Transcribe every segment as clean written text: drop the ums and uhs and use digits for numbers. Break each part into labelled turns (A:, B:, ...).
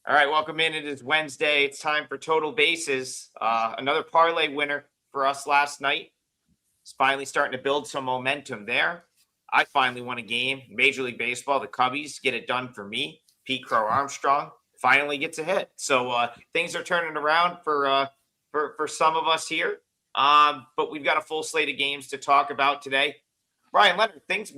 A: All right, welcome in. It is Wednesday. It's time for Total Bases. Another parlay winner for us last night. It's finally starting to build some momentum there. I finally won a game. Major League Baseball, the Cubbies get it done for me. Pete Crow Armstrong finally gets a hit. So things are turning around for some of us here. But we've got a full slate of games to talk about today. Bryan Leonard, things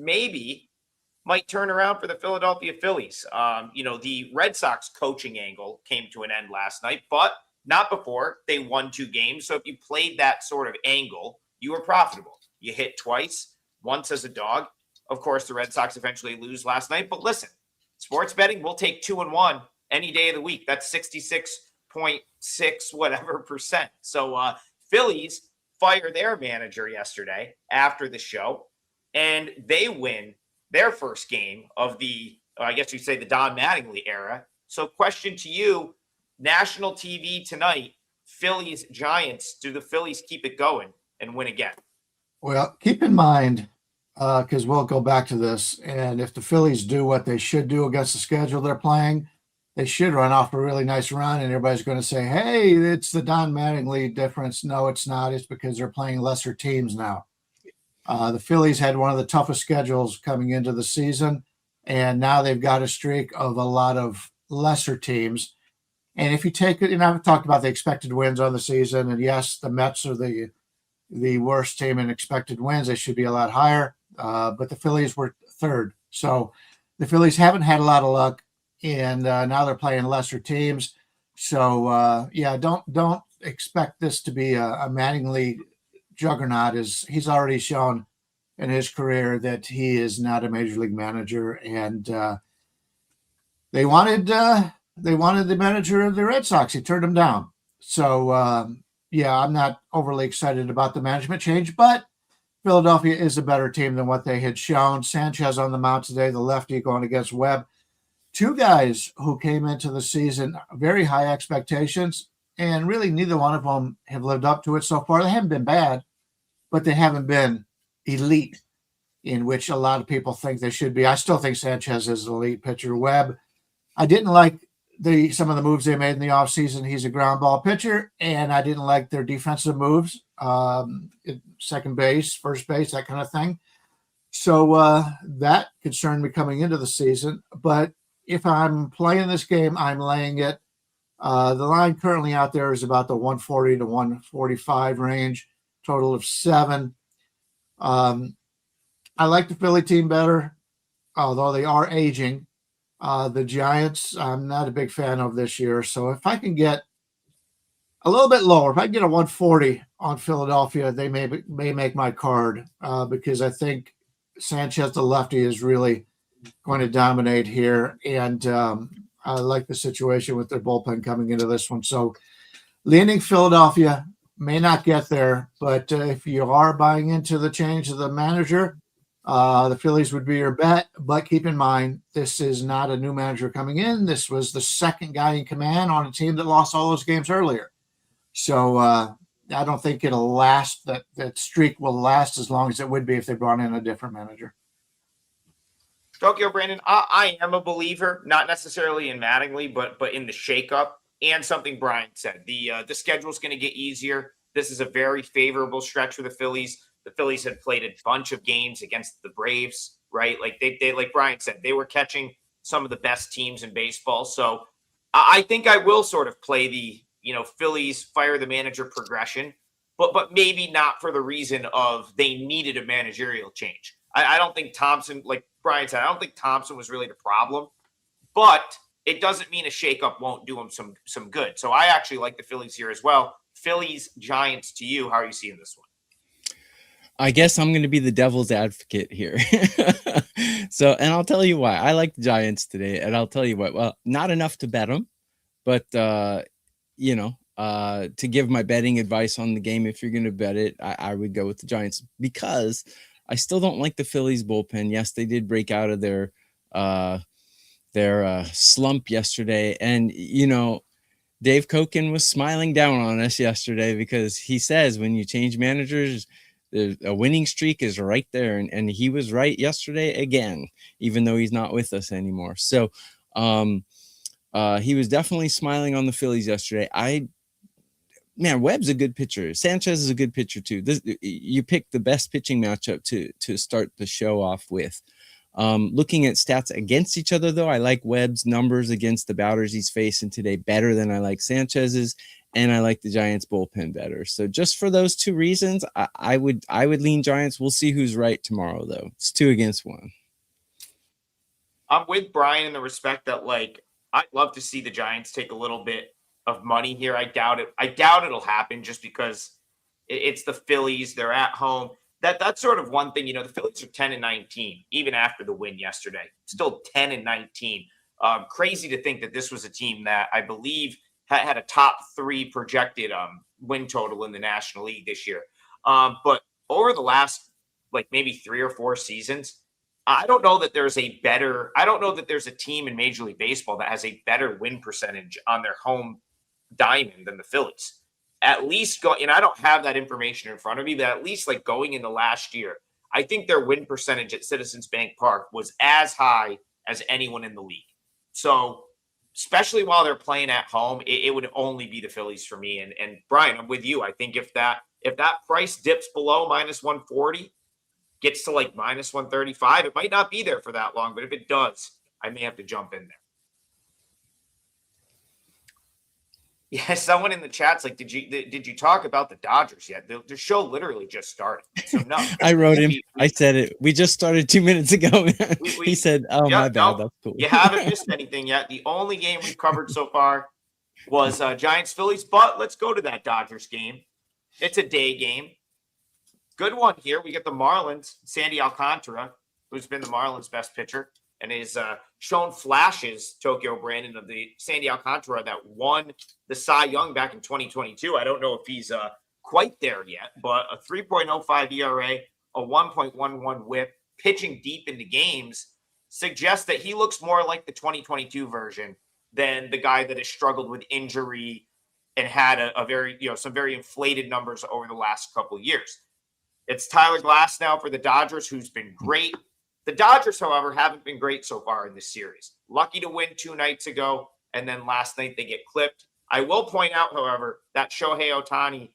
A: might turn around for the Philadelphia Phillies. The Red Sox coaching angle came to an end last night, but not before they won 2 games. So if you played that sort of angle, you were profitable. You hit twice, once as a dog. Of course, the Red Sox eventually lose last night. But listen, sports betting, we'll take 2-1 any day of the week. That's 66.6 whatever percent. So Phillies fire their manager yesterday after the show, and they win their first game of the Don Mattingly era. So question to you, national TV tonight, Phillies Giants, do the Phillies keep it going and win again?
B: Well, keep in mind, because we'll go back to this, and if the Phillies do what they should do against the schedule they're playing, they should run off a really nice run, and everybody's going to say, hey, it's the Don Mattingly difference. No, it's not. It's because they're playing lesser teams now. The Phillies had one of the toughest schedules coming into the season, and now they've got a streak of a lot of lesser teams. And if you take it, and I've talked about the expected wins on the season, and yes, the Mets are the worst team in expected wins. They should be a lot higher, but the Phillies were third. So the Phillies haven't had a lot of luck, and now they're playing lesser teams. So, don't expect this to be a Mattingly juggernaut. He's already shown in his career that he is not a major league manager, and they wanted the manager of the Red Sox. He turned him down. So I'm not overly excited about the management change, but Philadelphia is a better team than what they had shown. Sanchez on the mound today, the lefty going against Webb. 2 guys who came into the season very high expectations, and really neither one of them have lived up to it so far. They haven't been bad, but they haven't been elite, in which a lot of people think they should be. I still think Sanchez is an elite pitcher. Webb, I didn't like some of the moves they made in the offseason. He's a ground ball pitcher, and I didn't like their defensive moves, second base, first base, that kind of thing. So that concerned me coming into the season. But if I'm playing this game, I'm laying it. The line currently out there is about the 140 to 145 range, total of 7. I like the Philly team better, although they are aging. The Giants, I'm not a big fan of this year. So if I can get a little bit lower, if I can get a 140 on Philadelphia, they may make my card because I think Sanchez, the lefty, is really going to dominate here. And I like the situation with their bullpen coming into this one. So leaning Philadelphia, may not get there, but if you are buying into the change of the manager, the Phillies would be your bet. But keep in mind, this is not a new manager coming in. This was the second guy in command on a team that lost all those games earlier. So I don't think it'll last. That streak will last as long as it would be if they brought in a different manager.
A: Tokyo Brandon, I am a believer, not necessarily in Mattingly, but in the shakeup. And something Bryan said, the schedule's going to get easier. This is a very favorable stretch for the Phillies. The Phillies had played a bunch of games against the Braves, right? Like they like Bryan said, they were catching some of the best teams in baseball. So I think I will sort of play the Phillies fire the manager progression, but maybe not for the reason of they needed a managerial change. I don't think Thompson, like Bryan said, I don't think Thompson was really the problem, but it doesn't mean a shakeup won't do them some good. So I actually like the Phillies here as well. Phillies, Giants to you. How are you seeing this one?
C: I guess I'm going to be the devil's advocate here. And I'll tell you why. I like the Giants today, and I'll tell you what. Well, not enough to bet them, but, to give my betting advice on the game, if you're going to bet it, I would go with the Giants because I still don't like the Phillies bullpen. Yes, they did break out of their slump yesterday. And, Dave Koken was smiling down on us yesterday because he says when you change managers, a winning streak is right there. And he was right yesterday again, even though he's not with us anymore. So He was definitely smiling on the Phillies yesterday. Man, Webb's a good pitcher. Sanchez is a good pitcher too. You pick the best pitching matchup to start the show off with. Looking at stats against each other, though, I like Webb's numbers against the batters he's facing today better than I like Sanchez's, and I like the Giants bullpen better. So just for those two reasons, I would lean Giants. We'll see who's right tomorrow, though. It's 2-1.
A: I'm with Brian in the respect that, like, I'd love to see the Giants take a little bit of money here. I doubt it. I doubt it'll happen just because it's the Phillies. They're at home. That's sort of one thing. The Phillies are 10-19 even after the win yesterday. Still 10-19. Crazy to think that this was a team that I believe had a top 3 projected win total in the National League this year. But over the last maybe 3 or 4 seasons, I don't know that there's a team in Major League Baseball that has a better win percentage on their home diamond than the Phillies. At least and I don't have that information in front of me, but at least going into last year, I think their win percentage at Citizens Bank Park was as high as anyone in the league. So especially while they're playing at home, it would only be the Phillies for me. And Brian, I'm with you. I think if that price dips below -140, gets to -135, it might not be there for that long, but if it does, I may have to jump in there. Yeah, someone in the chat's like, did you talk about the Dodgers yet? The show literally just started. So no.
C: I wrote him. I said it. We just started 2 minutes ago, man. He said, "Oh, yeah, my bad. No, that's cool."
A: You haven't missed anything yet. The only game we've covered so far was Giants Phillies, but let's go to that Dodgers game. It's a day game. Good one here. We get the Marlins, Sandy Alcantara, who's been the Marlins' best pitcher and is shown flashes, Tokyo Brandon, of the Sandy Alcantara that won the Cy Young back in 2022. I don't know if he's quite there yet, but a 3.05 ERA, a 1.11 whip, pitching deep into games suggests that he looks more like the 2022 version than the guy that has struggled with injury and had a very, some very inflated numbers over the last couple of years. It's Tyler Glass now for the Dodgers, who's been great. The Dodgers, however, haven't been great so far in this series. Lucky to win 2 nights ago, and then last night they get clipped. I will point out, however, that Shohei Ohtani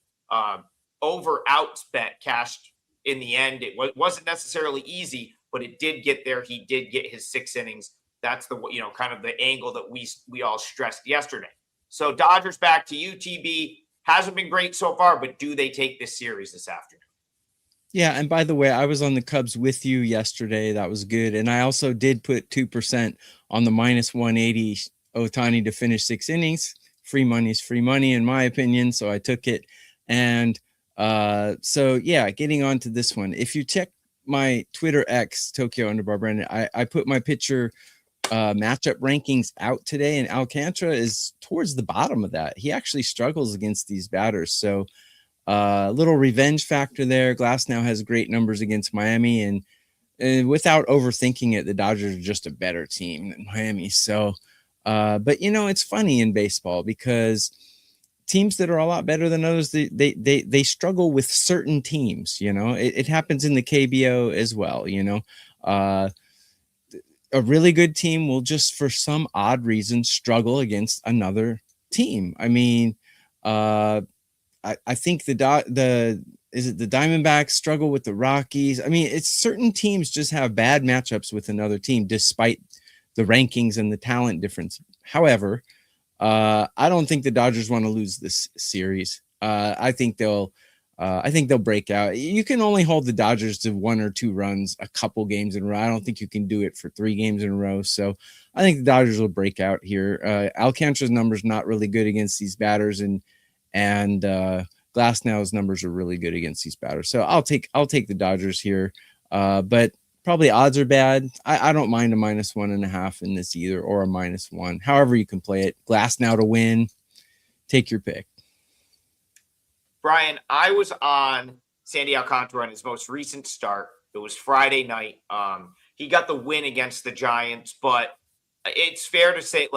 A: over-out bet cashed in the end. It wasn't necessarily easy, but it did get there. He did get his 6 innings. That's the kind of the angle that we all stressed yesterday. So Dodgers, back to you, TB. Hasn't been great so far, but do they take this series this afternoon?
C: Yeah, and by the way, I was on the Cubs with you yesterday. That was good. And I also did put 2% on the -180 Ohtani to finish 6 innings. Free money is free money, in my opinion, so I took it. And so, yeah, getting on to this one. If you check my Twitter X, Tokyo_Brandon, Brandon, I put my pitcher matchup rankings out today, and Alcantara is towards the bottom of that. He actually struggles against these batters, so a little revenge factor there. Glass now has great numbers against Miami, and without overthinking it, the Dodgers are just a better team than Miami. So, but it's funny in baseball because teams that are a lot better than others, they struggle with certain teams. It happens in the KBO as well. A really good team will just, for some odd reason, struggle against another team. I mean, I think the Diamondbacks struggle with the Rockies. I mean, it's certain teams just have bad matchups with another team, despite the rankings and the talent difference. However, I don't think the Dodgers want to lose this series. I think they'll break out. You can only hold the Dodgers to 1 or 2 runs a couple games in a row. I don't think you can do it for 3 games in a row. So I think the Dodgers will break out here. Alcantara's numbers not really good against these batters, and Glasnow's numbers are really good against these batters. So I'll take the Dodgers here. But probably odds are bad. I don't mind a -1.5 in this either, or a -1. However you can play it. Glasnow to win. Take your pick.
A: Brian, I was on Sandy Alcantara in his most recent start. It was Friday night. He got the win against the Giants, but it's fair to say,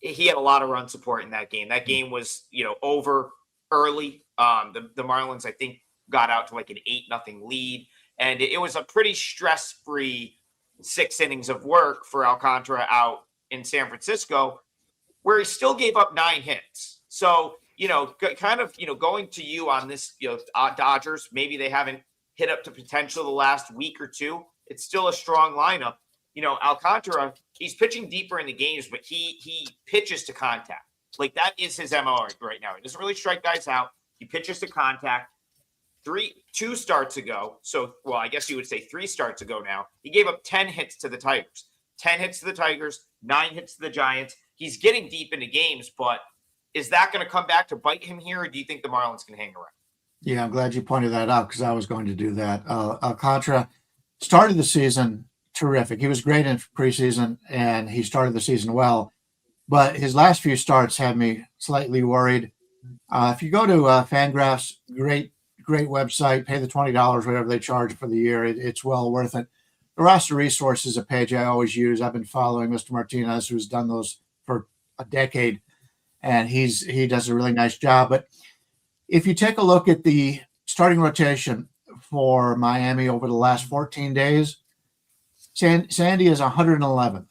A: he had a lot of run support in that game. That game was, over early. The Marlins, I think, got out to an 8-0 lead. And it was a pretty stress-free 6 innings of work for Alcantara out in San Francisco. where he still gave up 9 hits. So, kind of, going to you on this, Dodgers, maybe they haven't hit up to potential the last week or two. It's still a strong lineup. Alcantara, he's pitching deeper in the games, but he pitches to contact. Like, that is his MO right now. He doesn't really strike guys out. He pitches to contact. 2 starts ago, I guess you would say 3 starts ago now, he gave up 10 hits to the Tigers. 10 hits to the Tigers, 9 hits to the Giants. He's getting deep into games, but is that going to come back to bite him here, or do you think the Marlins can hang around?
B: Yeah, I'm glad you pointed that out because I was going to do that. Alcantara started the season terrific. He was great in preseason, and he started the season well. But his last few starts had me slightly worried. If you go to Fangraphs, great website, pay the $20, whatever they charge for the year. It's well worth it. The roster resource is a page I always use. I've been following Mr. Martinez, who's done those for a decade, and he does a really nice job. But if you take a look at the starting rotation for Miami over the last 14 days, Sandy is 111th,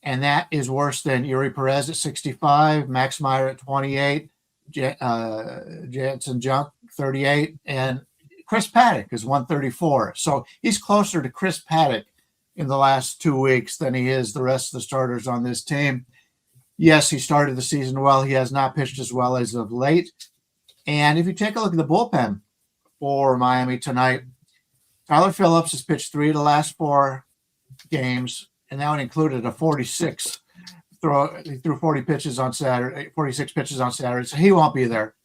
B: and that is worse than Yuri Perez at 65, Max Meyer at 28, Jansen Junk 38, and Chris Paddock is 134. So he's closer to Chris Paddock in the last 2 weeks than he is the rest of the starters on this team. Yes, he started the season well. He has not pitched as well as of late. And if you take a look at the bullpen for Miami tonight, Tyler Phillips has pitched 3 of the last 4 games, and that one included a 46 throw. He threw 40 pitches on Saturday, 46 pitches on Saturday, so he won't be there.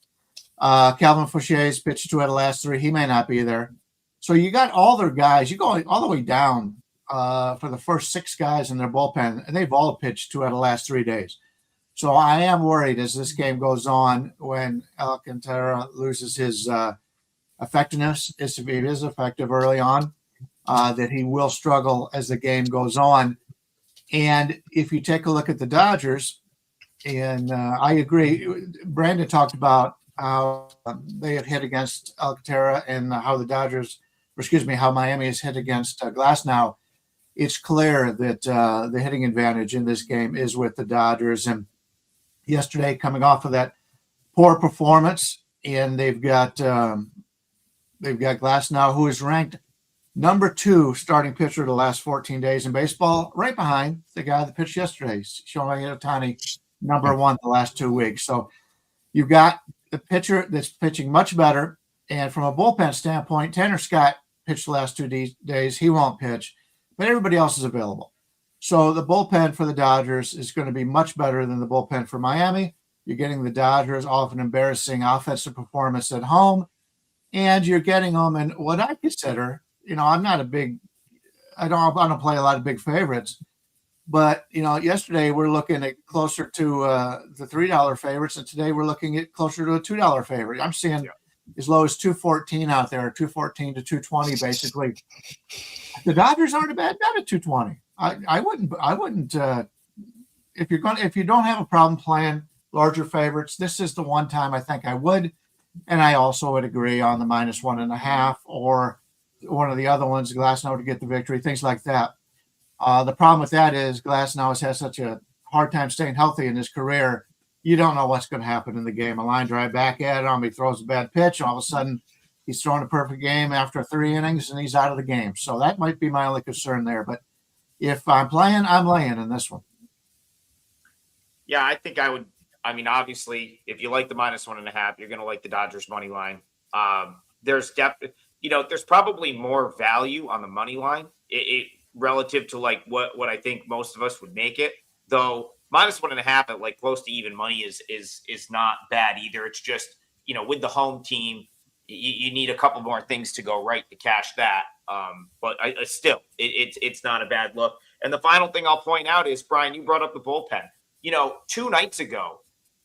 B: Calvin Faucher's pitched 2 out of the last 3. He may not be there. So you got all their guys. You go all the way down for the first 6 guys in their bullpen, and they've all pitched 2 out of the last 3 days. So I am worried as this game goes on when Alcantara loses his effectiveness, if he is effective early on, that he will struggle as the game goes on. And if you take a look at the Dodgers, and I agree, Brandon talked about how they have hit against Alcantara and how how Miami has hit against Glasnow. It's clear that the hitting advantage in this game is with the Dodgers. And yesterday, coming off of that poor performance, and they've got Glasnow, who is ranked number 2 starting pitcher the last 14 days in baseball, right behind the guy that pitched yesterday, Shohei Ohtani, number 1 the last 2 weeks. So you've got the pitcher that's pitching much better. And from a bullpen standpoint, Tanner Scott pitched the last 2 days. He won't pitch, but everybody else is available. So the bullpen for the Dodgers is going to be much better than the bullpen for Miami. You're getting the Dodgers off an embarrassing offensive performance at home, and you're getting them in what I consider, I'm not a big, I don't play a lot of big favorites, but, yesterday we're looking at closer to the $3 favorites, and today we're looking at closer to a $2 favorite. I'm seeing as low as 214 out there, 214 to 220, basically. The Dodgers aren't a bad bet at 220. I wouldn't. If you don't have a problem playing larger favorites, this is the one time I think I would. And I also would agree on the -1.5 or one of the other ones, Glasnow to get the victory, things like that. The problem with that is Glasnow has had such a hard time staying healthy in his career. You don't know what's going to happen in the game. A line drive back at him, he throws a bad pitch, all of a sudden he's throwing a perfect game after 3 innings and he's out of the game. So that might be my only concern there. But if I'm playing, I'm laying in this one.
A: Yeah, I think I would. I mean, obviously, if you like the -1.5, you're going to like the Dodgers money line. There's depth. There's probably more value on the money line relative to like what I think most of us would make it. Though -1.5 at like close to even money is not bad either. It's just with the home team, you need a couple more things to go right to cash that. But still, it's not a bad look. And the final thing I'll point out is, Brian, you brought up the bullpen. 2 nights ago,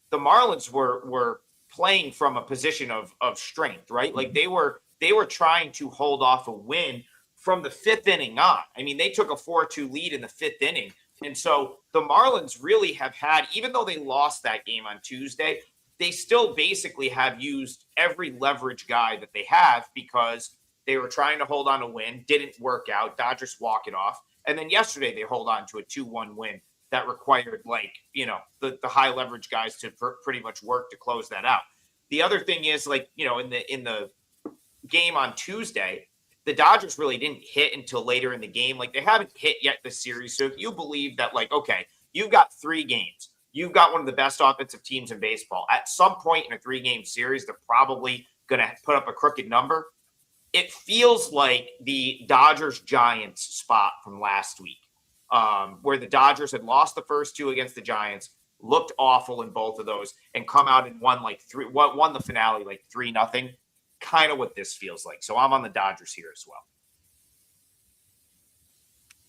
A: the Marlins were playing from a position of strength, right? Like they were trying to hold off a win from the 5th inning on. I mean, they took a 4-2 lead in the 5th inning. And so the Marlins really have had, even though they lost that game on Tuesday, they still basically have used every leverage guy that they have because they were trying to hold on a win, didn't work out. Dodgers walk it off. And then yesterday they hold on to a 2-1 win that required the high leverage guys to pretty much work to close that out. The other thing is in the game on Tuesday, the Dodgers really didn't hit until later in the game. Like, they haven't hit yet this series. So if you believe that, okay, you've got 3 games, you've got one of the best offensive teams in baseball. At some point in a 3-game series, they're probably going to put up a crooked number. It feels like the Dodgers-Giants spot from last week, where the Dodgers had lost the first 2 against the Giants, looked awful in both of those, and come out and won the finale 3-0. Kind of what this feels like. So I'm on the Dodgers here as well.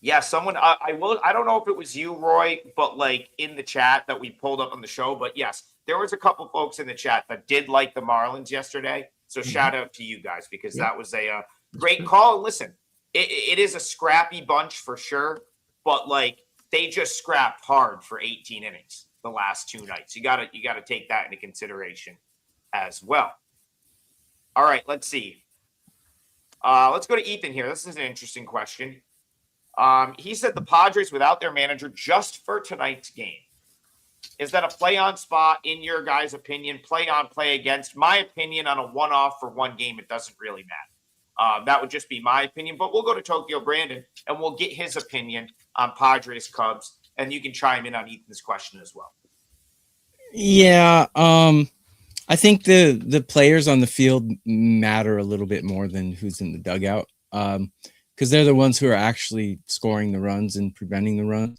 A: Yeah, someone I don't know if it was you, Roy, but in the chat that we pulled up on the show, but yes, there was a couple folks in the chat that did like the Marlins yesterday. So shout out to you guys, because that was a great call. Listen, it is a scrappy bunch for sure, but they just scrapped hard for 18 innings the last 2 nights. You gotta take that into consideration as well. All right, let's see. Let's go to Ethan here. This is an interesting question. He said the Padres without their manager just for tonight's game. Is that a play-on spot in your guys' opinion? Play-on, play against? My opinion, on a one-off for 1 game, it doesn't really matter. That would just be my opinion. But we'll go to Tokyo Brandon, and we'll get his opinion on Padres Cubs, and you can chime in on Ethan's question as well.
C: Yeah, I think the players on the field matter a little bit more than who's in the dugout, because they're the ones who are actually scoring the runs and preventing the runs.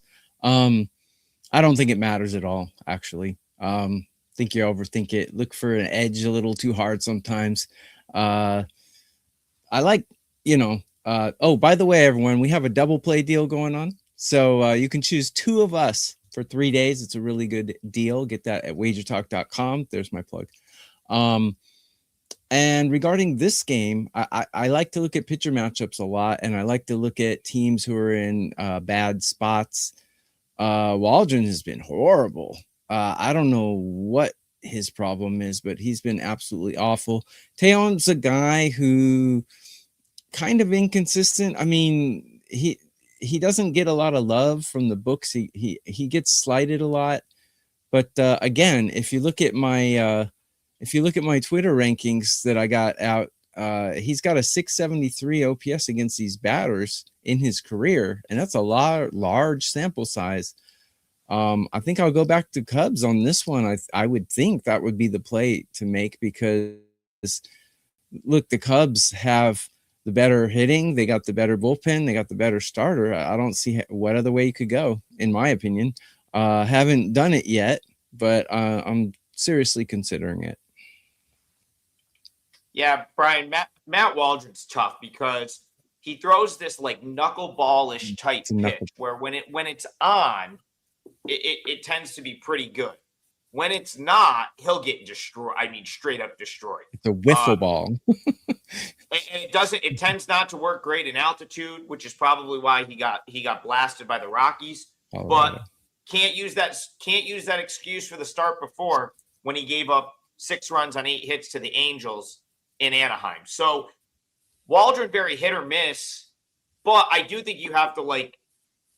C: I don't think it matters at all, actually. Think you overthink it. Look for an edge a little too hard sometimes. I like, oh, by the way, everyone, we have a double play deal going on. So you can choose 2 of us for 3 days. It's a really good deal. Get that at WagerTalk.com. There's my plug. And regarding this game, I like to look at pitcher matchups a lot, and I like to look at teams who are in bad spots. Waldron has been horrible. I don't know what his problem is, but he's been absolutely awful. Teon's a guy who kind of inconsistent. I mean, he doesn't get a lot of love from the books. He gets slighted a lot. But again, if you look at my Twitter rankings that I got out, he's got a 673 OPS against these batters in his career, and that's a large sample size. I think I'll go back to Cubs on this one. I would think that would be the play to make, because look, the Cubs have the better hitting, they got the better bullpen, they got the better starter. I don't see what other way you could go, in my opinion. Haven't done it yet, but I'm seriously considering it.
A: Yeah, Brian, Matt Waldron's tough because he throws this knuckleballish type pitch where when it's on, it tends to be pretty good. When it's not, he'll get destroyed. I mean, straight up destroyed.
C: It's a wiffle ball.
A: And it tends not to work great in altitude, which is probably why he got blasted by the Rockies. Oh, but yeah. Can't use that excuse for the start before, when he gave up 6 runs on 8 hits to the Angels in Anaheim. So Waldron, very hit or miss, but I do think you have to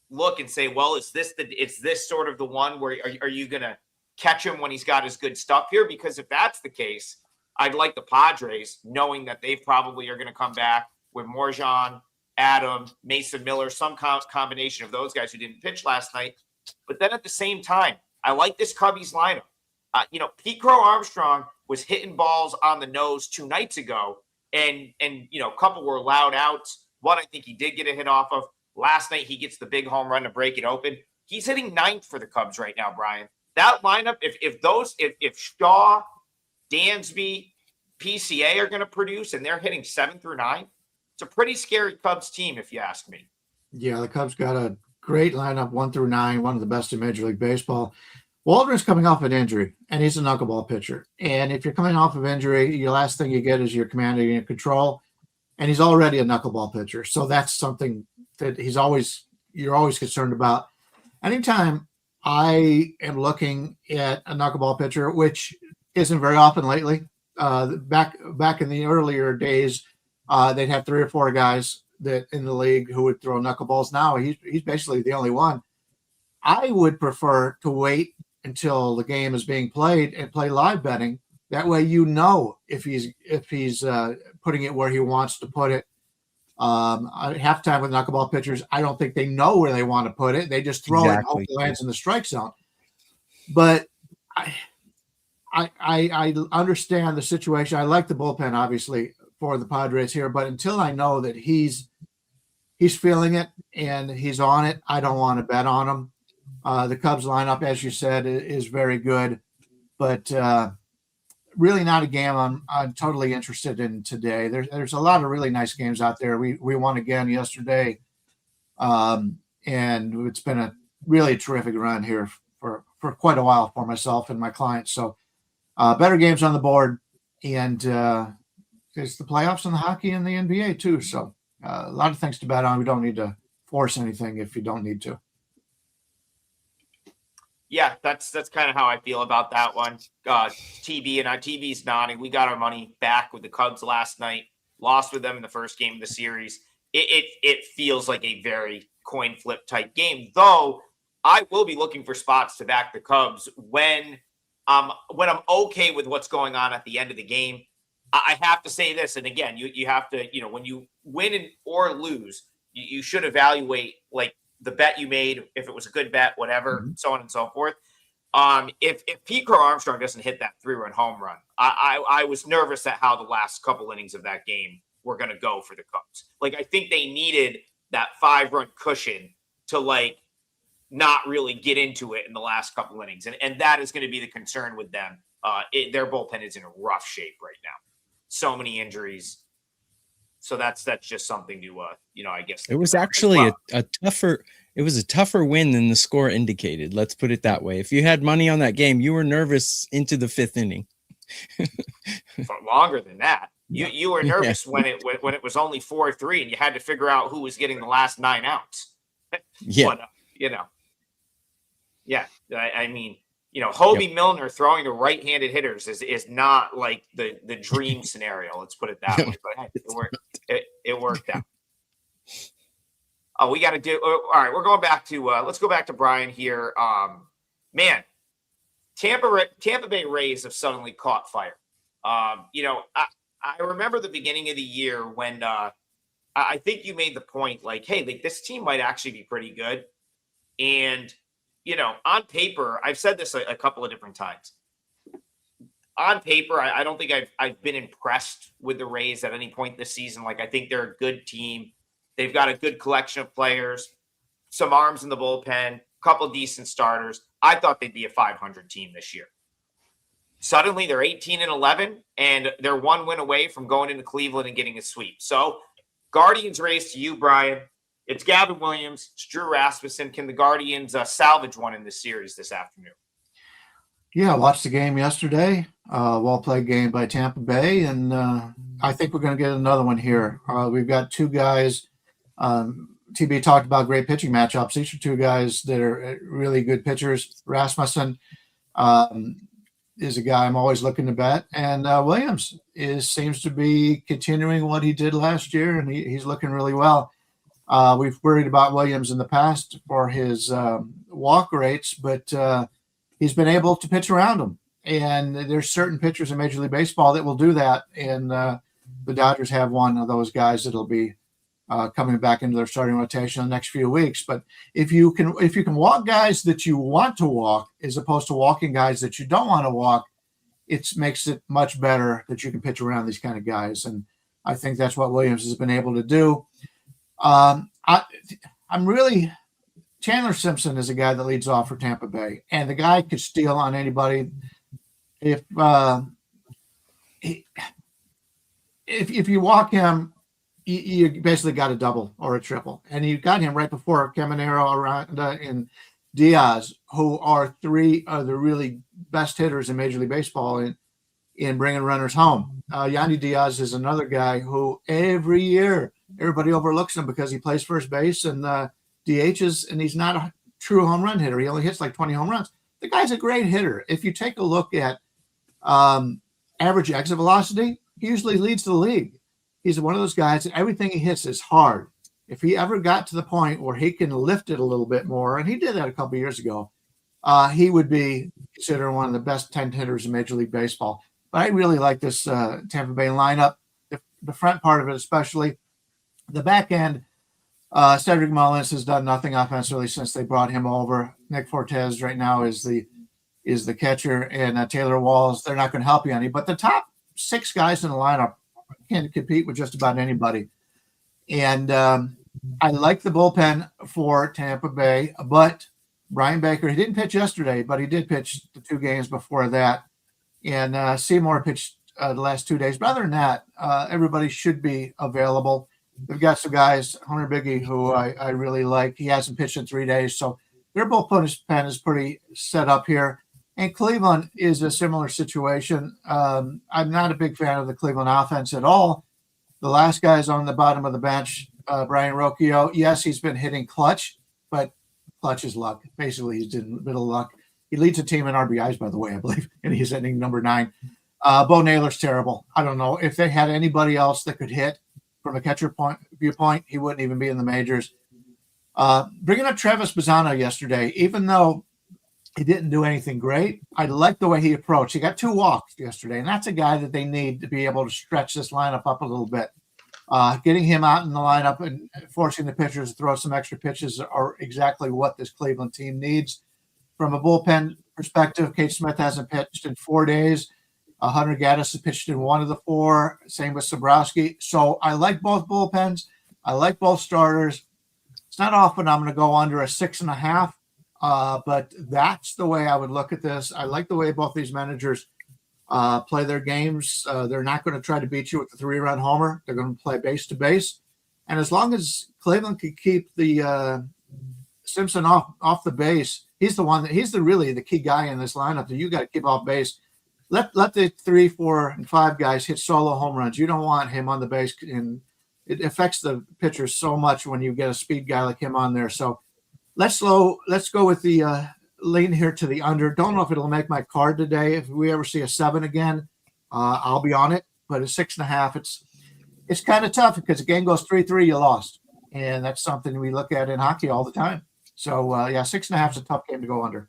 A: look and say, well, is this sort of the one where are you going to catch him when he's got his good stuff here? Because if that's the case, I'd like the Padres, knowing that they probably are going to come back with Morjan, Adam, Mason Miller, some combination of those guys who didn't pitch last night. But then at the same time, I like this Cubbies lineup. Pete Crow Armstrong was hitting balls on the nose 2 nights ago, and a couple were loud outs. One I think he did get a hit off of. Last night he gets the big home run to break it open. He's hitting 9th for the Cubs right now, Brian. That lineup, if Shaw, Dansby, PCA are going to produce, and they're hitting 7 through 9, it's a pretty scary Cubs team, if you ask me.
B: Yeah, the Cubs got a great lineup, 1 through 9, one of the best in Major League Baseball. Waldron's coming off an injury, and he's a knuckleball pitcher. And if you're coming off of injury, your last thing you get is your command and your control. And he's already a knuckleball pitcher. So that's something that you're always concerned about. Anytime I am looking at a knuckleball pitcher, which isn't very often lately, back in the earlier days, they'd have 3 or 4 guys that in the league who would throw knuckleballs. Now he's basically the only one. I would prefer to wait until the game is being played and play live betting. That way, if he's putting it where he wants to put it. At halftime with knuckleball pitchers, I don't think they know where they want to put it. They just throw it and hope it lands in the strike zone. But I understand the situation. I like the bullpen, obviously, for the Padres here. But until I know that he's feeling it and he's on it, I don't want to bet on him. The Cubs lineup, as you said, is very good. But really not a game I'm totally interested in today. There's a lot of really nice games out there. We won again yesterday. And it's been a really terrific run here for quite a while for myself and my clients. So better games on the board. And it's the playoffs and the hockey and the NBA too. So a lot of things to bet on. We don't need to force anything if you don't need to.
A: Yeah, that's kind of how I feel about that one. TB's nodding. We got our money back with the Cubs last night. Lost with them in the first game of the series. It feels like a very coin flip type game. Though I will be looking for spots to back the Cubs when I'm okay with what's going on at the end of the game. I have to say this, and again, you have to, when you win or lose, you should evaluate like the bet you made, if it was a good bet, whatever, so on and so forth. If Pete Crow Armstrong doesn't hit that 3-run home run, I was nervous at how the last couple innings of that game were going to go for the Cubs. Like, I think they needed that 5-run cushion to like not really get into it in the last couple innings. And that is going to be the concern with them. Their bullpen is in rough shape right now. So many injuries. So that's just something to, I guess.
C: It was actually a tougher win than the score indicated. Let's put it that way. If you had money on that game, you were nervous into the 5th inning.
A: For longer than that. You were nervous when it was only 4-3 and you had to figure out who was getting the last 9 outs.
C: Yeah.
A: But, I mean, Hobie Milner throwing to right-handed hitters is not like the dream scenario. Let's put it that way. But hey, it worked out. Oh, we got to do. All right, we're going back to. Let's go back to Brian here. Man, Tampa Bay Rays have suddenly caught fire. I remember the beginning of the year when I think you made the point like, hey, like this team might actually be pretty good, and. On paper, I've said this a couple of different times. On paper, I don't think I've been impressed with the Rays at any point this season. Like, I think they're a good team. They've got a good collection of players, some arms in the bullpen, a couple of decent starters. I thought they'd be a 500 team this year. Suddenly, they're 18-11, and they're 1 win away from going into Cleveland and getting a sweep. So, Guardians race to you, Brian. It's Gavin Williams. It's Drew Rasmussen. Can the Guardians salvage one in this series this afternoon?
B: Yeah, I watched the game yesterday. Well-played game by Tampa Bay, and I think we're going to get another one here. We've got 2 guys. TB talked about great pitching matchups. These are 2 guys that are really good pitchers. Rasmussen is a guy I'm always looking to bet, and Williams seems to be continuing what he did last year, and he's looking really well. We've worried about Williams in the past for his walk rates, but he's been able to pitch around them. And there's certain pitchers in Major League Baseball that will do that. And the Dodgers have one of those guys that'll be coming back into their starting rotation in the next few weeks. But if you can walk guys that you want to walk as opposed to walking guys that you don't want to walk, it makes it much better that you can pitch around these kind of guys. And I think that's what Williams has been able to do. Chandler Simpson is a guy that leads off for Tampa Bay, and the guy could steal on anybody. If you walk him, you basically got a double or a triple, and you got him right before Caminero, Aranda, and Diaz, who are 3 of the really best hitters in Major League Baseball in bringing runners home. Yandy Diaz is another guy who every year everybody overlooks him because he plays first base and DHs, and he's not a true home run hitter. He only hits like 20 home runs. The guy's a great hitter. If you take a look at average exit velocity, he usually leads the league. He's one of those guys that everything he hits is hard. if he ever got to the point where he can lift it a little bit more, and he did that a couple of years ago, he would be considered one of the best 10 hitters in Major League Baseball. But I really like this Tampa Bay lineup, the front part of it especially. The back end, Cedric Mullins has done nothing offensively since they brought him over. Nick Fortes right now is the catcher, and Taylor Walls, they're not going to help you any. But the top 6 guys in the lineup can compete with just about anybody. And I like the bullpen for Tampa Bay, but Brian Baker, he didn't pitch yesterday, but he did pitch the 2 games before that. And Seymour pitched the last 2 days. But other than that, everybody should be available. They've got some guys, Hunter Biggie, who I really like. He hasn't pitched in 3 days, so their bullpen is pretty set up here. And Cleveland is a similar situation. I'm not a big fan of the Cleveland offense at all. The last guy's on the bottom of the bench, Brian Rocchio. Yes, he's been hitting clutch, but clutch is luck. Basically, he's in a bit of luck. He leads the team in RBIs, by the way, I believe, and he's hitting number 9. Bo Naylor's terrible. I don't know. If they had anybody else that could hit from a catcher viewpoint, he wouldn't even be in the majors. Bringing up Travis Bazzano yesterday, even though he didn't do anything great, I like the way he approached. He got 2 walks yesterday, and that's a guy that they need to be able to stretch this lineup up a little bit. Getting him out in the lineup and forcing the pitchers to throw some extra pitches are exactly what this Cleveland team needs. From a bullpen perspective, Cade Smith hasn't pitched in 4 days. Hunter Gaddis has pitched in 1 of the 4. Same with Sobrowski. So I like both bullpens. I like both starters. It's not often I'm going to go under a 6.5, but that's the way I would look at this. I like the way both these managers play their games. They're not going to try to beat you with the 3-run homer. They're going to play base to base. And as long as Cleveland can keep the Simpson off the base, he's really the key guy in this lineup that you got to keep off base. Let the 3, 4, and 5 guys hit solo home runs. You don't want him on the base, and it affects the pitchers so much when you get a speed guy like him on there. So let's go with the lean here to the under. Don't know if it'll make my card today. If we ever see a 7 again, I'll be on it. But a 6.5, it's kind of tough because the game goes 3-3, you lost, and that's something we look at in hockey all the time. So 6.5 is a tough game to go under.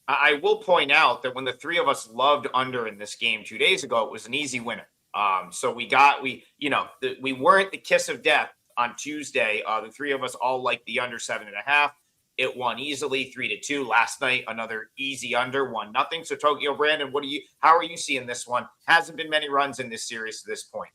A: I will point out that when the 3 of us loved under in this game 2 days ago, it was an easy winner. So we weren't the kiss of death on Tuesday. The 3 of us all liked the under 7.5. It won easily 3-2 last night. Another easy under 1-0. So Tokyo Brandon, how are you seeing this one? Hasn't been many runs in this series to this point.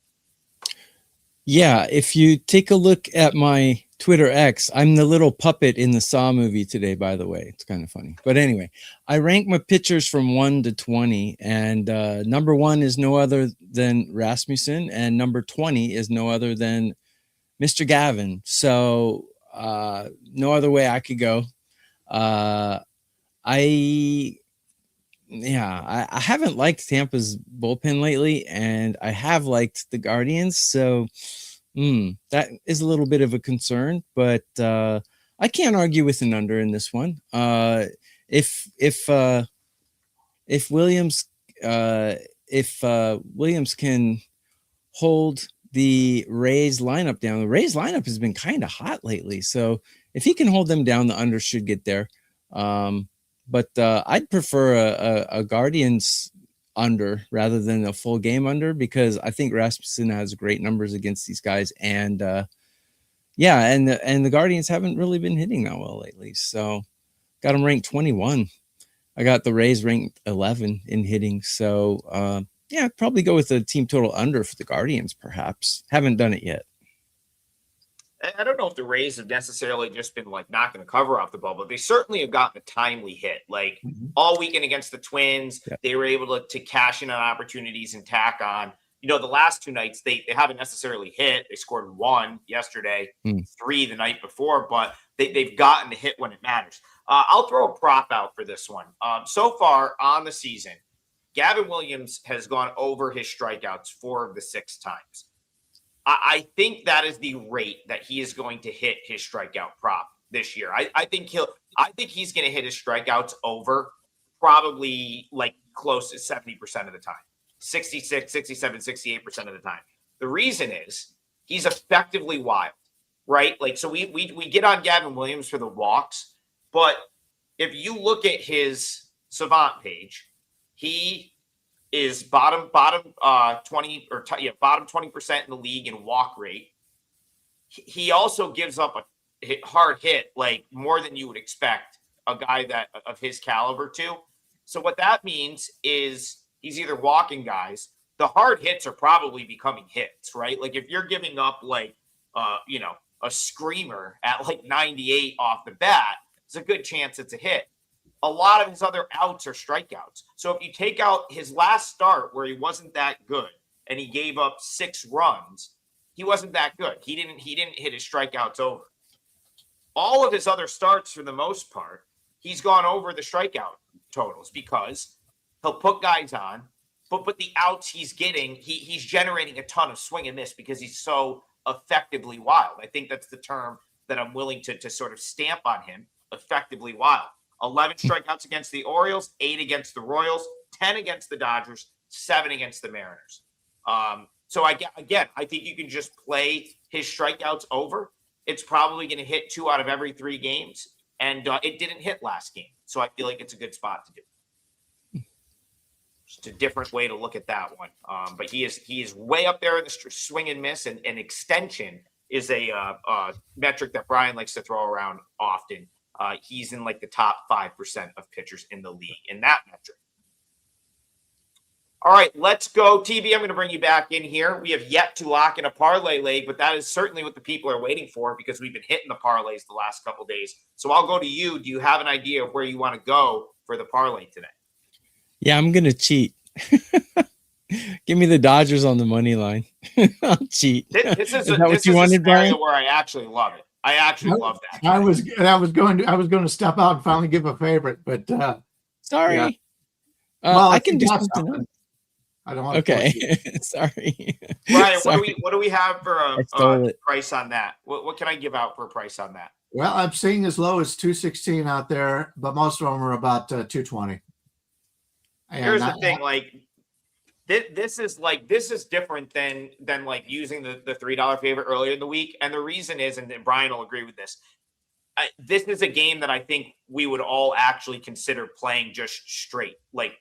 C: Yeah, if you take a look at my Twitter X, I'm the little puppet in the Saw movie today, by the way. It's kind of funny. But anyway, I rank my pitchers from 1 to 20, and number 1 is no other than Rasmussen, and number 20 is no other than Mr. Gavin. So no other way I could go. I haven't liked Tampa's bullpen lately, and I have liked the Guardians. So that is a little bit of a concern, but I can't argue with an under in this one. If Williams can hold the Rays lineup down, the Rays lineup has been kind of hot lately. So if he can hold them down, the under should get there. But I'd prefer a Guardians under rather than a full game under, because I think Rasmussen has great numbers against these guys. And the Guardians haven't really been hitting that well lately. So got them ranked 21. I got the Rays ranked 11 in hitting. So I'd probably go with a team total under for the Guardians, perhaps. Haven't done it yet.
A: I don't know if the Rays have necessarily just been like knocking the cover off the ball, but they certainly have gotten a timely hit. Like all weekend against the Twins, they were able to cash in on opportunities and tack on. The last 2 nights, they haven't necessarily hit. They scored 1 yesterday, 3 the night before, but they've gotten the hit when it matters. I'll throw a prop out for this one. So far on the season, Gavin Williams has gone over his strikeouts 4 of the 6 times. I think that is the rate that he is going to hit his strikeout prop this year. I think he's going to hit his strikeouts over probably like close to 70% of the time, 66, 67, 68% of the time. The reason is he's effectively wild. right? Like, so we get on Gavin Williams for the walks, but if you look at his Savant page, he is bottom 20 or bottom 20% in the league in walk rate. He also gives up a hard hit, like more than you would expect a guy that of his caliber to. So what that means is he's either walking guys. The hard hits are probably becoming hits, right? Like if you're giving up like a screamer at like 98 off the bat, it's a good chance it's a hit. A lot of his other outs are strikeouts. So if you take out his last start where he wasn't that good and he gave up 6 runs, he wasn't that good. He didn't hit his strikeouts over. All of his other starts, for the most part, he's gone over the strikeout totals because he'll put guys on, but the outs he's getting, he's generating a ton of swing and miss because he's so effectively wild. I think that's the term that I'm willing to sort of stamp on him, effectively wild. 11 strikeouts against the Orioles, 8 against the Royals, 10 against the Dodgers, 7 against the Mariners. So I think you can just play his strikeouts over. It's probably going to hit 2 out of every 3 games, and it didn't hit last game. So I feel like it's a good spot to do. Just a different way to look at that one. But he is way up there in the swing and miss, and extension is a metric that Brian likes to throw around often. He's in like the top 5% of pitchers in the league in that metric. All right, let's go. TV, I'm going to bring you back in here. We have yet to lock in a parlay leg, but that is certainly what the people are waiting for because we've been hitting the parlays the last couple of days. So I'll go to you. Do you have an idea of where you want to go for the parlay today?
C: Yeah, I'm going to cheat. Give me the Dodgers on the money line. I'll cheat.
A: This is a
C: wanted, Brian?
A: where I actually love it. I actually love that.
B: I was going to step out and finally give a favorite, but
C: sorry.
B: Yeah.
C: I can do something else.
B: I don't want
C: Okay. Sorry.
A: Brian,
C: Sorry.
A: what do we have for a price on that? What can I give out for a price on that?
B: Well, I'm seeing as low as 216 out there, but most of them are about 220.
A: Here's the thing, like this is different than like using the $3 favorite earlier in the week, and the reason is, and Brian will agree with this. This is a game that I think we would all actually consider playing just straight, like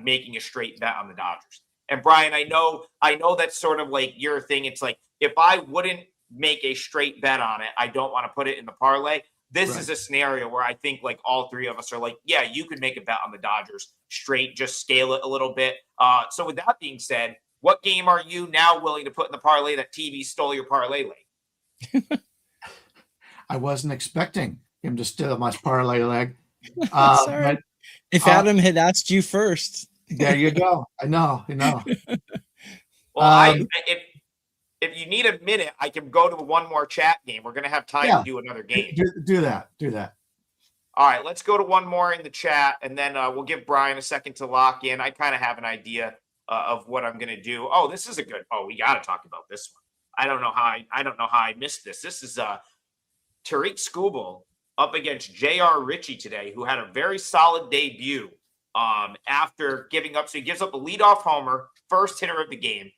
A: making a straight bet on the Dodgers. And Brian, I know that's sort of like your thing. It's like, if I wouldn't make a straight bet on it, I don't want to put it in the parlay. This is a scenario where I think like all 3 of us are like, yeah, you could make a bet on the Dodgers straight, just scale it a little bit. So with that being said, what game are you now willing to put in the parlay that TV stole your parlay leg?
B: I wasn't expecting him to steal my parlay leg.
C: Sorry. But, if Adam had asked you first.
B: There you go. I know.
A: Well, if you need a minute, I can go to one more chat game. We're going to have time to do another game.
B: Do that.
A: All right, let's go to one more in the chat, and then we'll give Brian a second to lock in. I kind of have an idea of what I'm going to do. Oh, this is a good. Oh, we got to talk about this one. I don't know how I missed this. This is Tariq Skubal up against J.R. Ritchie today, who had a very solid debut after giving up. So he gives up a leadoff homer, first hitter of the game.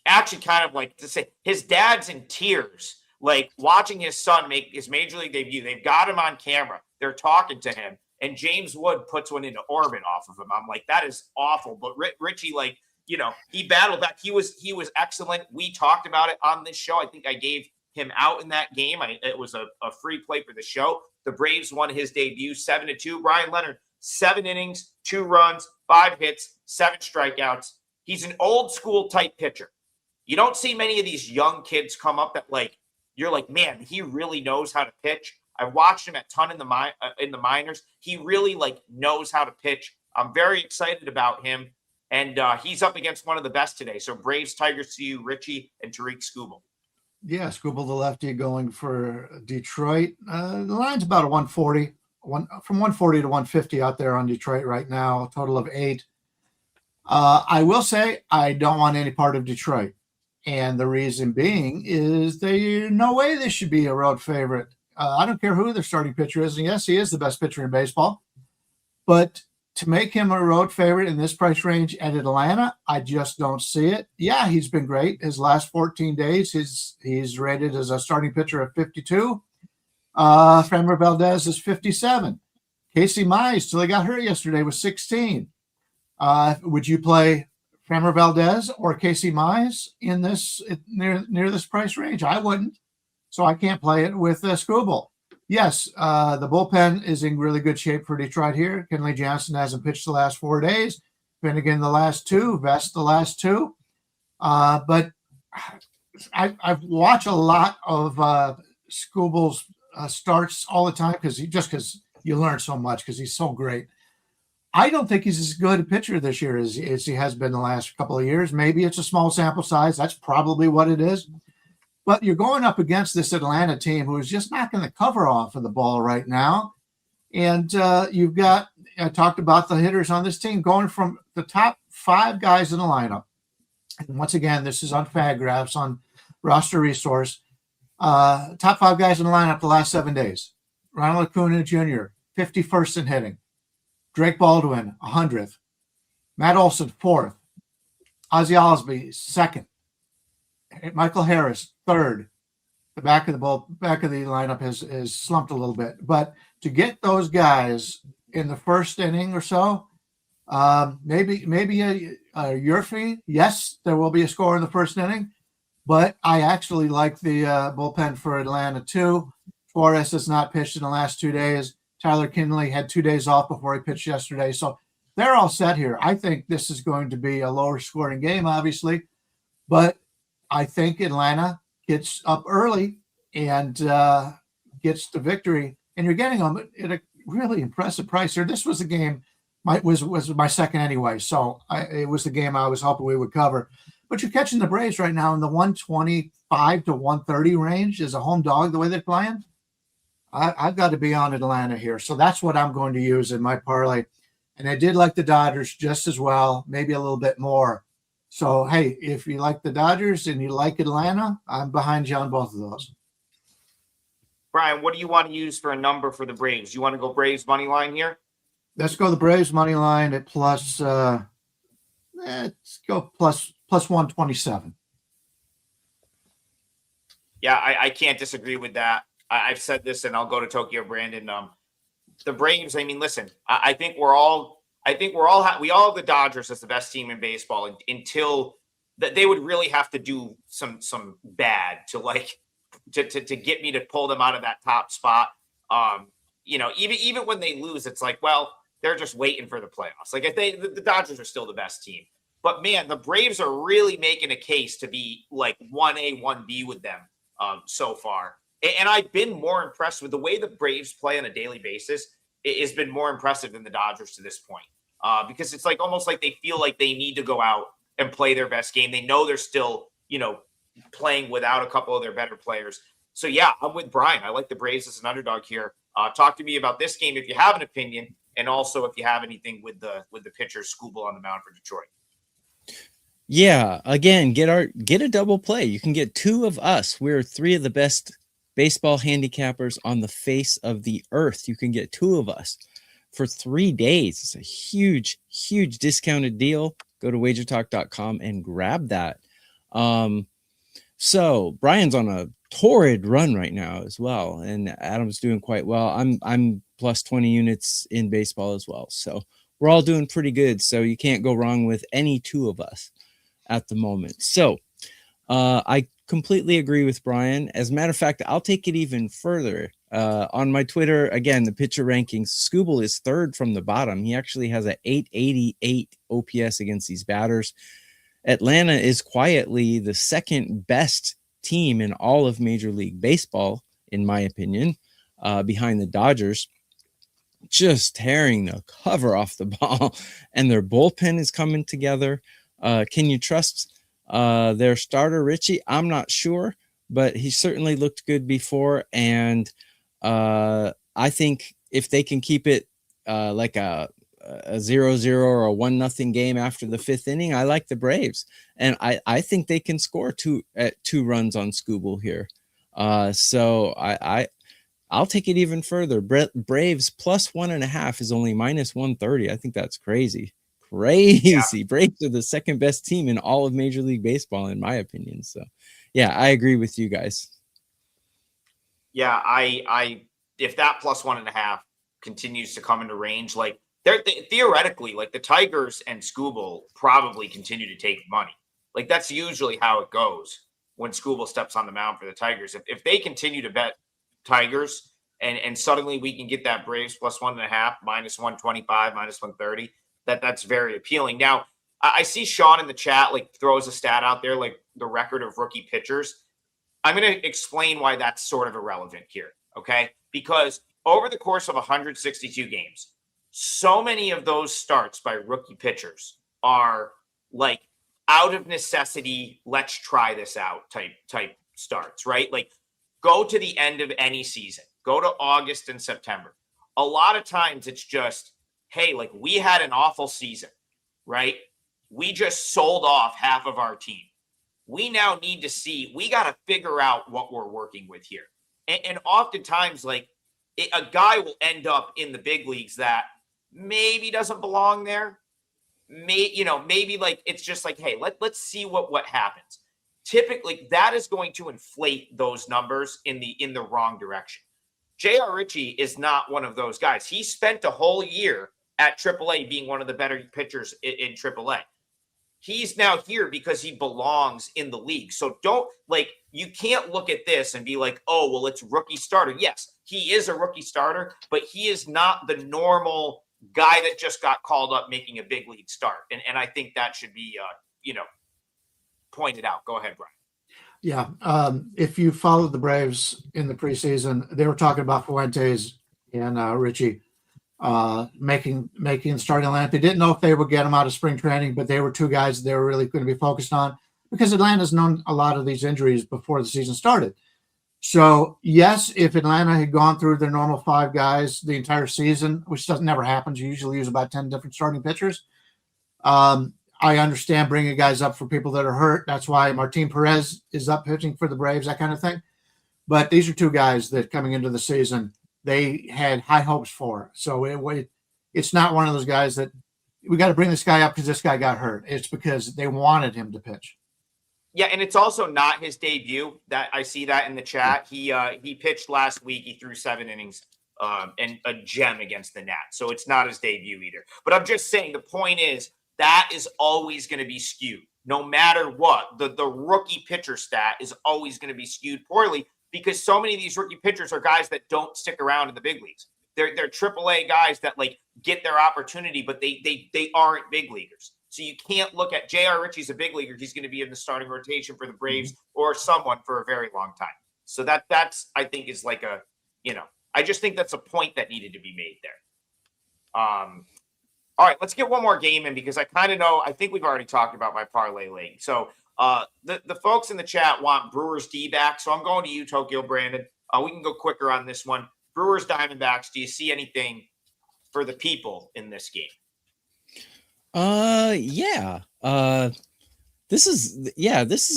A: Actually, kind of like to say, his dad's in tears, like watching his son make his major league debut. They've got him on camera. They're talking to him, and James Wood puts one into orbit off of him. I'm like, that is awful. But Ritchie, like, he battled back. He was excellent. We talked about it on this show. I think I gave him out in that game. It was a free play for the show. The Braves won his debut 7-2. Bryan Leonard, 7 innings, 2 runs, 5 hits, 7 strikeouts. He's an old school type pitcher. You don't see many of these young kids come up that like, you're like, man, he really knows how to pitch. I watched him a ton in the minors. He really like knows how to pitch. I'm very excited about him. And he's up against one of the best today. So Braves, Tigers to you, Ritchie and Tariq Skubal.
B: Yeah, Skubal, the lefty, going for Detroit. The line's about a 140, from 140 to 150 out there on Detroit right now, a total of 8. I will say I don't want any part of Detroit. And the reason being is no way this should be a road favorite. I don't care who their starting pitcher is. And yes, he is the best pitcher in baseball. But to make him a road favorite in this price range at Atlanta, I just don't see it. Yeah, he's been great. His last 14 days, he's rated as a starting pitcher at 52. Framber Valdez is 57. Casey Mize, till he got hurt yesterday, was 16. Would you play Framber Valdez or Casey Mize in this near this price range? I wouldn't. So I can't play it with Skubal. Yes, the bullpen is in really good shape for Detroit here. Kenley Jansen hasn't pitched the last 4 days. Finnegan the last 2. Vest the last 2. But I've watched a lot of Skubal's starts all the time because you learn so much because he's so great. I don't think he's as good a pitcher this year as he has been the last couple of years. Maybe it's a small sample size. That's probably what it is. But you're going up against this Atlanta team who is just knocking the cover off of the ball right now. And you've got, I talked about the hitters on this team going from the top 5 guys in the lineup. And once again, this is on FanGraphs on Roster Resource. Top 5 guys in the lineup the last 7 days. Ronald Acuna Jr., 51st in hitting. Drake Baldwin, 100th. Matt Olson, 4th. Ozzie Albies, 2nd. Michael Harris, 3rd. The back of the lineup has slumped a little bit. But to get those guys in the first inning or so, maybe a Yurfee. Yes, there will be a score in the first inning. But I actually like the bullpen for Atlanta, too. Suarez has not pitched in the last 2 days. Tyler Kinley had 2 days off before he pitched yesterday. So they're all set here. I think this is going to be a lower scoring game, obviously. But I think Atlanta gets up early and gets the victory. And you're getting them at a really impressive price here. This was a game, was my second anyway. So it was the game I was hoping we would cover. But you're catching the Braves right now in the 125 to 130 range as a home dog, the way they're playing. I've got to be on Atlanta here. So that's what I'm going to use in my parlay. And I did like the Dodgers just as well, maybe a little bit more. So, hey, if you like the Dodgers and you like Atlanta, I'm behind you on both of those.
A: Brian, what do you want to use for a number for the Braves? You want to go Braves money line here?
B: Let's go the Braves money line at plus 127.
A: Yeah, I can't disagree with that. I've said this, and I'll go to Tokyo Brandon. The Braves. I mean, listen. I think we all have the Dodgers as the best team in baseball until that they would really have to do some bad to get me to pull them out of that top spot. Even when they lose, it's like, well, they're just waiting for the playoffs. Like the Dodgers are still the best team, but man, the Braves are really making a case to be like 1A, 1B with them so far. And I've been more impressed with the way the Braves play on a daily basis. It has been more impressive than the Dodgers to this point because it's like almost like they feel like they need to go out and play their best game. They know they're still, playing without a couple of their better players. So yeah, I'm with Brian. I like the Braves as an underdog here. Talk to me about this game if you have an opinion, and also if you have anything with the pitcher Skubal on the mound for Detroit.
C: Yeah, again, get a double play. You can get 2 of us. We're 3 of the best baseball handicappers on the face of the earth. You can get 2 of us for 3 days. It's a huge, huge discounted deal. Go to wagertalk.com and grab that. So Brian's on a torrid run right now as well, and Adam's doing quite well. I'm plus 20 units in baseball as well. So we're all doing pretty good. So you can't go wrong with any 2 of us at the moment. So I completely agree with Brian. As a matter of fact, I'll take it even further. On my Twitter, again, the pitcher rankings, Skubal is 3rd from the bottom. He actually has an 888 OPS against these batters. Atlanta is quietly the 2nd best team in all of Major League Baseball, in my opinion, behind the Dodgers. Just tearing the cover off the ball, and their bullpen is coming together. Can you trust their starter, Richie? I'm not sure, but he certainly looked good before. And I think if they can keep it like a 0-0 or a 1-0 game after the 5th inning, I like the Braves. And I think they can score 2 runs on Skubal here. So I'll take it even further. Braves plus 1.5 is only minus 130. I think that's crazy. Crazy. Braves are the second best team in all of Major League Baseball, in my opinion. So, yeah, I agree with you guys.
A: Yeah, I if that plus 1.5 continues to come into range, like they're theoretically, like the Tigers and Scooble probably continue to take money. Like that's usually how it goes when Scooble steps on the mound for the Tigers. If they continue to bet Tigers and suddenly we can get that Braves plus 1.5, minus 125, minus 130, that's very appealing. Now, I see Sean in the chat like throws a stat out there, like the record of rookie pitchers. I'm going to explain why that's sort of irrelevant here, okay? Because over the course of 162 games, so many of those starts by rookie pitchers are like out of necessity, let's try this out type starts, right? Like go to the end of any season, go to August and September. A lot of times it's just, hey, like we had an awful season, right? We just sold off half of our team. We now need to see, we got to figure out what we're working with here. And oftentimes, like a guy will end up in the big leagues that maybe doesn't belong there. Maybe like it's just like, hey, let's see what happens. Typically, that is going to inflate those numbers in the wrong direction. J.R. Ritchie is not one of those guys. He spent a whole year at AAA being one of the better pitchers in AAA. He's now here because he belongs in the league. So you can't look at this and be like, oh, well, it's rookie starter. Yes, he is a rookie starter, but he is not the normal guy that just got called up making a big league start. And I think that should be, pointed out. Go ahead, Brian.
B: Yeah. If you followed the Braves in the preseason, they were talking about Fuentes and Ritchie making the starting lineup. They didn't know if they would get them out of spring training, but they were two guys that they were really going to be focused on because Atlanta's known a lot of these injuries before the season started. So yes, if Atlanta had gone through their normal 5 guys the entire season, which never happens, you usually use about 10 different starting pitchers. I understand bringing guys up for people that are hurt. That's why Martin Perez is up pitching for the Braves, that kind of thing. But these are two guys that coming into the season, they had high hopes for. So it's not one of those guys that we got to bring this guy up because this guy got hurt. It's because they wanted him to pitch.
A: Yeah, and it's also not his debut. That I see that in the chat. He pitched last week. He threw 7 innings and a gem against the Nats. So it's not his debut either. But I'm just saying the point is that is always going to be skewed. No matter what, the rookie pitcher stat is always going to be skewed poorly because so many of these rookie pitchers are guys that don't stick around in the big leagues. They're AAA guys that like get their opportunity, but they aren't big leaguers. So you can't look at J.R. Ritchie's a big leaguer. He's going to be in the starting rotation for the Braves or someone for a very long time. So that's I think is like I just think that's a point that needed to be made there. All right, let's get one more game in because I kind of know, I think we've already talked about my parlay league. So the folks in the chat want Brewers D back. So I'm going to you, Tokyo Brandon. We can go quicker on this one. Brewers Diamondbacks. Do you see anything for the people in this game?
C: Yeah. This is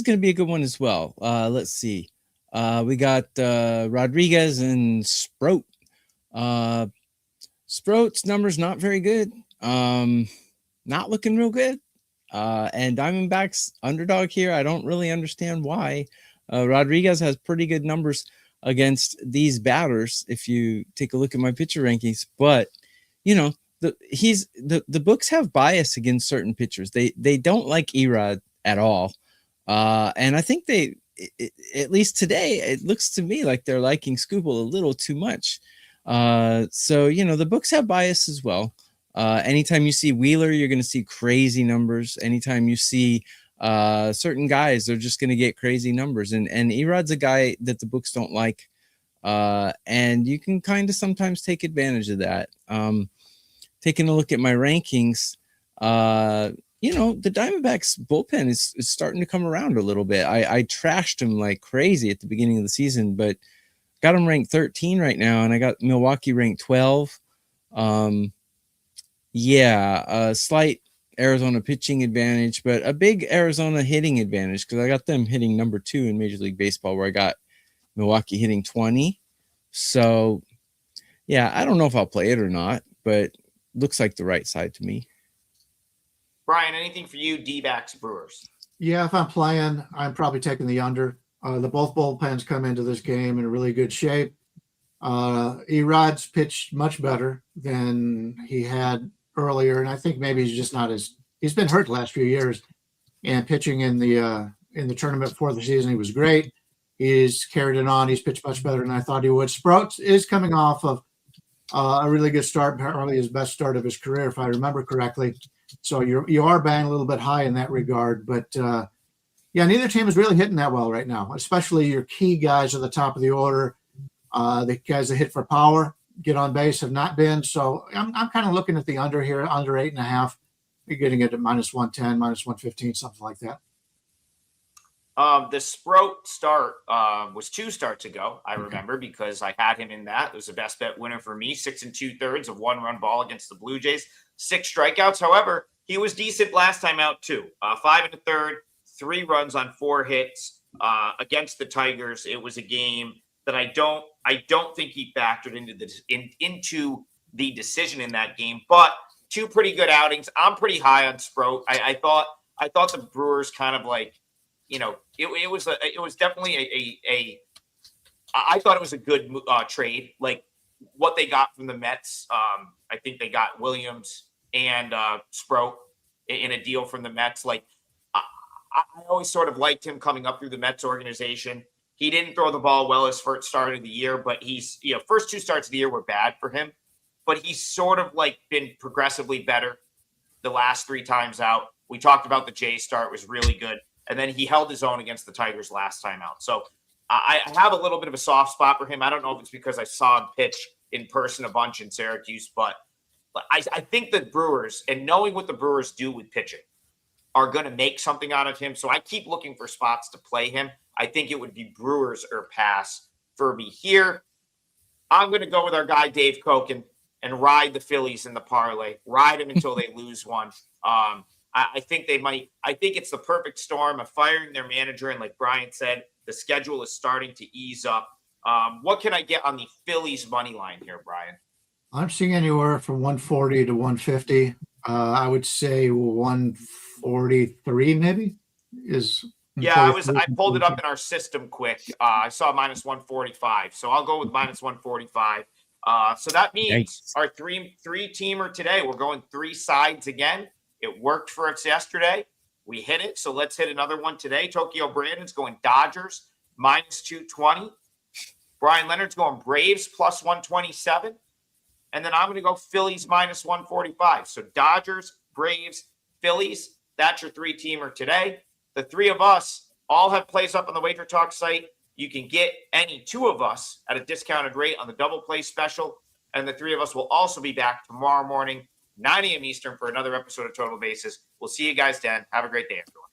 C: going to be a good one as well. Let's see. We got Rodriguez and Sproat. Sproat's numbers not very good. Not looking real good. And Diamondbacks underdog here. I don't really understand why. Rodriguez has pretty good numbers against these batters if you take a look at my pitcher rankings, but the books have bias against certain pitchers. They don't like Erod at all. And I think at least today, it looks to me like they're liking Scooble a little too much. So the books have bias as well. Anytime you see Wheeler, you're going to see crazy numbers. Anytime you see certain guys, they're just going to get crazy numbers. And Erod's a guy that the books don't like. And you can kind of sometimes take advantage of that. Taking a look at my rankings, the Diamondbacks bullpen is starting to come around a little bit. I trashed them like crazy at the beginning of the season, but got them ranked 13 right now. And I got Milwaukee ranked 12. A slight Arizona pitching advantage, but a big Arizona hitting advantage because I got them hitting number 2 in Major League Baseball, where I got Milwaukee hitting 20. So, yeah, I don't know if I'll play it or not, but looks like the right side to me.
A: Brian, anything for you, D-backs, Brewers?
B: Yeah, if I'm playing, I'm probably taking the under. The both bullpens come into this game in really good shape. Erod's pitched much better than he had earlier, and I think maybe he's just not as he's been hurt the last few years. And pitching in the tournament before the season, he was great. He's carried it on. He's pitched much better than I thought he would. Sprout is coming off of a really good start, probably his best start of his career, if I remember correctly. So you are banging a little bit high in that regard, but yeah, neither team is really hitting that well right now, especially your key guys at the top of the order. The guys that hit for power, get on base, have not been. So I'm kind of looking at the under here, under 8.5. You're getting it at -110, -115, something like that.
A: The Sprout start was 2 starts ago, I remember, because I had him in that. It was the best bet winner for me. 6 2/3 of 1-run ball against the Blue Jays. 6 strikeouts. However, he was decent last time out too. 5 1/3, 3 runs on 4 hits against the Tigers. It was a game that I don't think he factored into the decision in that game. But 2 pretty good outings. I'm pretty high on Sprout. I thought the Brewers kind of like, it was definitely I thought it was a good trade. Like what they got from the Mets. I think they got Williams and Sprout in a deal from the Mets. Like I always sort of liked him coming up through the Mets organization. He didn't throw the ball well his first start of the year, but he's, first 2 starts of the year were bad for him, but he's sort of like been progressively better the last 3 times out. We talked about the Jays start was really good. And then he held his own against the Tigers last time out. So I have a little bit of a soft spot for him. I don't know if it's because I saw him pitch in person a bunch in Syracuse, but I think the Brewers, and knowing what the Brewers do with pitching, are going to make something out of him. So I keep looking for spots to play him. I think it would be Brewers or pass for me here. I'm going to go with our guy, Dave Koken, and ride the Phillies in the parlay. Ride them until they lose one. I think they might. I think it's the perfect storm of firing their manager. And like Brian said, the schedule is starting to ease up. What can I get on the Phillies money line here, Brian?
B: I'm seeing anywhere from 140 to 150. I would say 143 maybe is.
A: Yeah, I pulled it up in our system quick. I saw -145, so I'll go with -145. So that means our three-teamer today. We're going 3 sides again. It worked for us yesterday. We hit it, so let's hit another one today. Tokyo Brandon's going Dodgers -220. Bryan Leonard's going Braves +127. And then I'm going to go Phillies -145. So Dodgers, Braves, Phillies. That's your 3-teamer today. The 3 of us all have plays up on the WagerTalk site. You can get any 2 of us at a discounted rate on the double play special. And the 3 of us will also be back tomorrow morning, 9 a.m. Eastern, for another episode of Total Bases. We'll see you guys then. Have a great day, everyone.